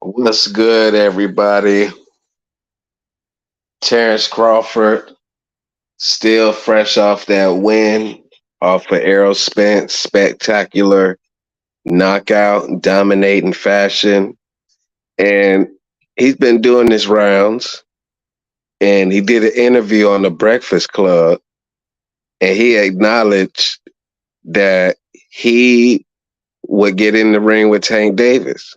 What's good, everybody? Terence Crawford, still fresh off that win off of Errol Spence, spectacular knockout, dominating fashion. And he's been doing his rounds. And he did an interview on the Breakfast Club, and he acknowledged that he would get in the ring with Tank Davis.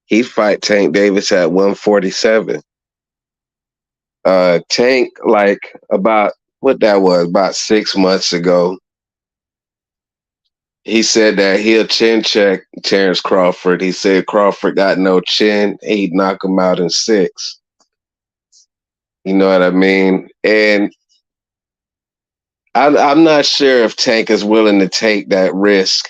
He'd fight Tank Davis at 147. Tank, like about what that was, about 6 months ago, he said that he'll chin check Terence Crawford. He said Crawford got no chin, he'd knock him out in six. You know what I mean? And I'm not sure if Tank is willing to take that risk.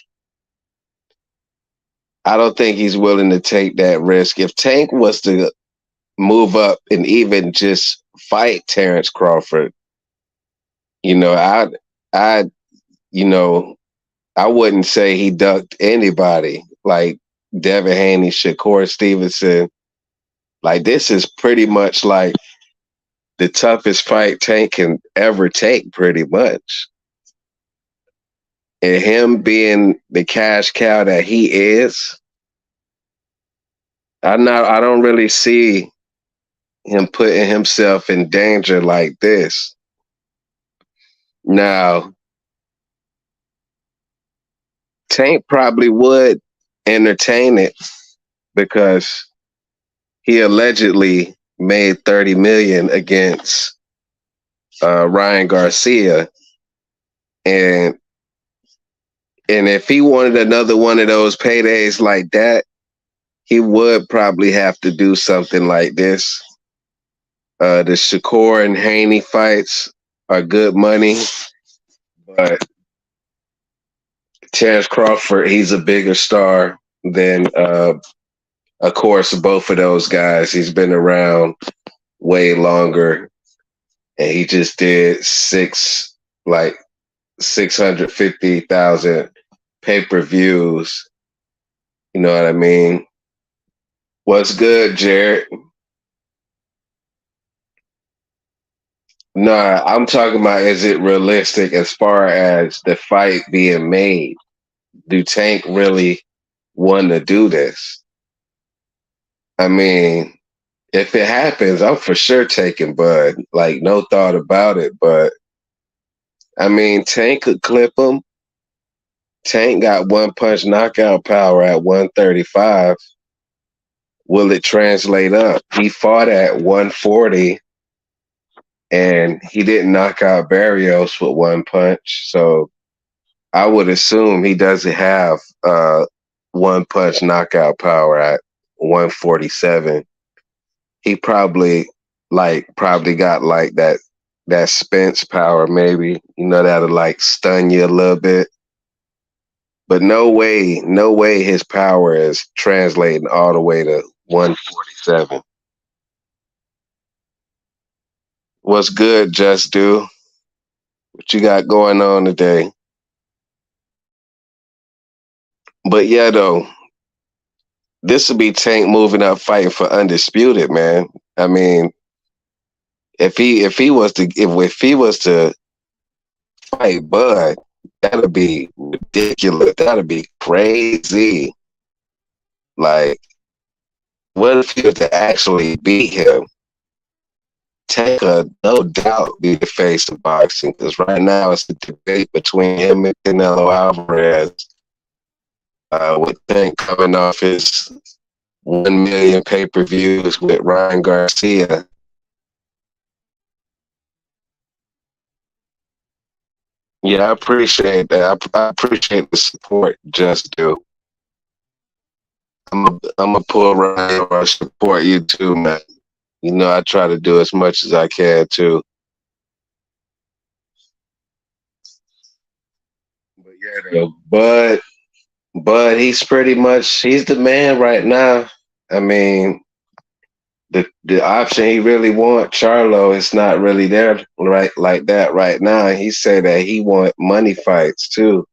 I don't think he's willing to take that risk. If Tank was to move up and even just fight Terence Crawford, you know, I, you know, I wouldn't say he ducked anybody like Devin Haney, Shakur Stevenson. Like this is pretty much like the toughest fight Tank can ever take, pretty much. And him being the cash cow that he is, I don't really see him putting himself in danger like this. Now, Tank probably would entertain it because he allegedly made 30 million against Ryan Garcia, and if he wanted another one of those paydays like that, he would probably have to do something like this. The Shakur and Haney fights are good money, but Terence Crawford, he's a bigger star than, of course, both of those guys. He's been around way longer, and he just did 650,000 pay-per-views. You know what I mean? What's good, Jared? Nah, I'm talking about, is it realistic as far as the fight being made? Do Tank really want to do this? I mean, if it happens, I'm for sure taking Bud. Like, no thought about it. But I mean, Tank could clip him. Tank got one punch knockout power at 135. Will it translate up? He fought at 140 and he didn't knock out Barrios with one punch. So I would assume he doesn't have one punch knockout power at 147. He probably got like that Spence power, maybe, you know, that'll like stun you a little bit. But no way his power is translating all the way to 147. What's good, Just Do? What you got going on today? But yeah, though, this would be Tank moving up, fighting for undisputed, man. I mean, if he was to fight Bud, that'd be ridiculous. That'd be crazy. Like, what if he was to actually beat him? Tank could no doubt be the face of boxing, because right now it's a debate between him and Canelo Alvarez. With Tank coming off his 1 million pay-per-views with Ryan Garcia. Yeah, I appreciate that. I appreciate the support, Just Do. I'm gonna pull Ryan or support you too, man. You know, I try to do as much as I can too. But yeah, though, but he's the man right now. I mean, the option he really want, Charlo, is not really there right like that right now. He said that he want money fights too,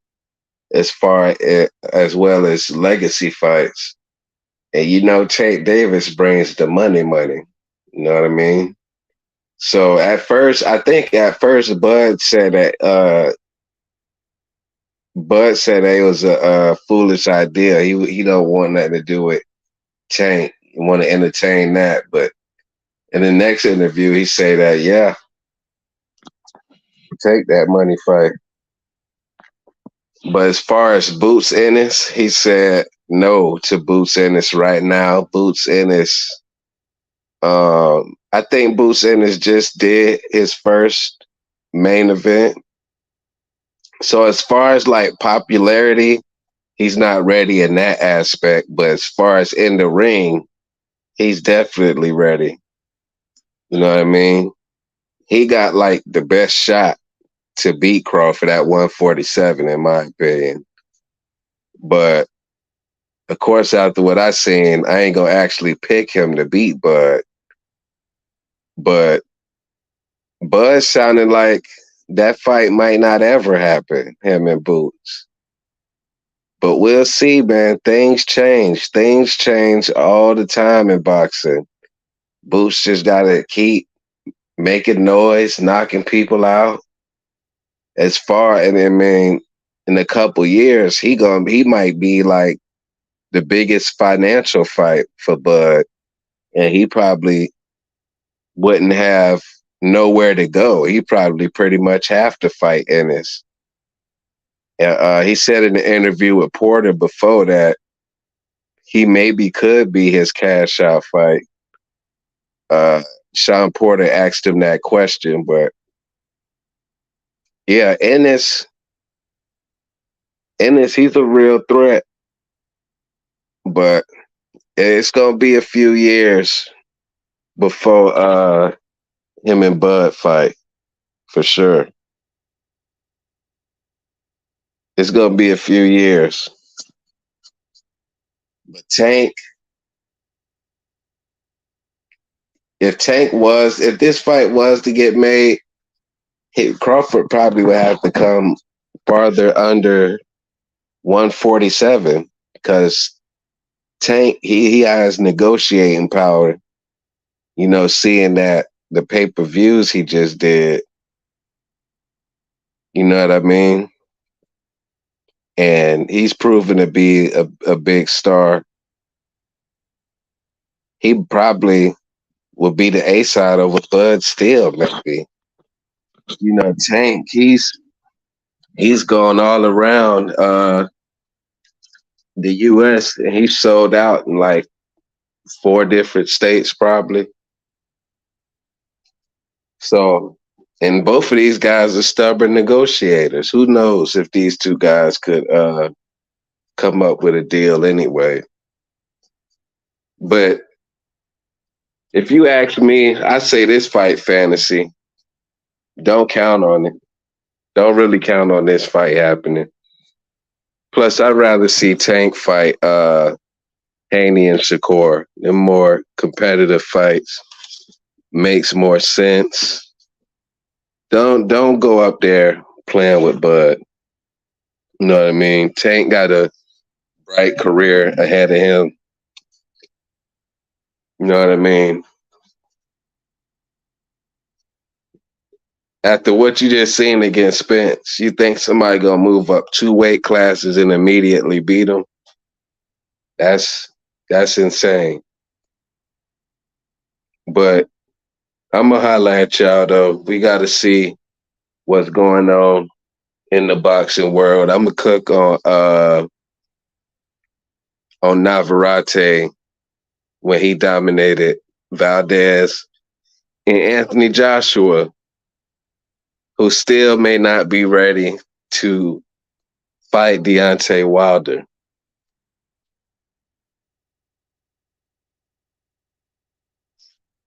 as well as legacy fights. And Tank Davis brings the money. You know what I mean? So I think at first Bud said that it was a foolish idea. He don't want nothing to do with Tank. He want to entertain that, but in the next interview, he say that take that money fight. But as far as Boots Ennis, he said no to Boots Ennis right now. Boots Ennis, I think Boots Ennis just did his first main event. So as far as like popularity, he's not ready in that aspect. But as far as in the ring, he's definitely ready. You know what I mean? He got like the best shot to beat Crawford at 147, in my opinion. But of course, after what I seen, I ain't gonna actually pick him to beat Bud. But Bud sounded like that fight might not ever happen, him and Boots. But we'll see, man. Things change. Things change all the time in boxing. Boots just gotta keep making noise, knocking people out. And I mean, in a couple years, he might be like the biggest financial fight for Bud, and he probably wouldn't have nowhere to go. He probably pretty much have to fight Ennis. He said in the interview with Porter before that he maybe could be his cash out fight. Sean Porter asked him that question, but yeah, Ennis, he's a real threat, but it's gonna be a few years before him and Bud fight for sure. It's gonna be a few years. But if this fight was to get made, Crawford probably would have to come farther under 147 because Tank he has negotiating power. Seeing that the pay-per-views he just did, you know what I mean? And he's proven to be a big star. He probably will be the A side over Bud still, maybe. Tank, he's gone all around the US and he sold out in like 4 different states probably. So, and both of these guys are stubborn negotiators. Who knows if these two guys could come up with a deal anyway. But if you ask me, I say this fight fantasy. Don't count on it. Don't really count on this fight happening. Plus, I'd rather see Tank fight Haney and Shakur. They're more competitive fights. Makes more sense. Don't go up there playing with Bud. You know what I mean? Tank got a bright career ahead of him. You know what I mean? After what you just seen against Spence, you think somebody gonna move up 2 weight classes and immediately beat him? That's insane. But I'm gonna holla at y'all though. We gotta see what's going on in the boxing world. I'm gonna cook on Navarrete when he dominated Valdez and Anthony Joshua, who still may not be ready to fight Deontay Wilder.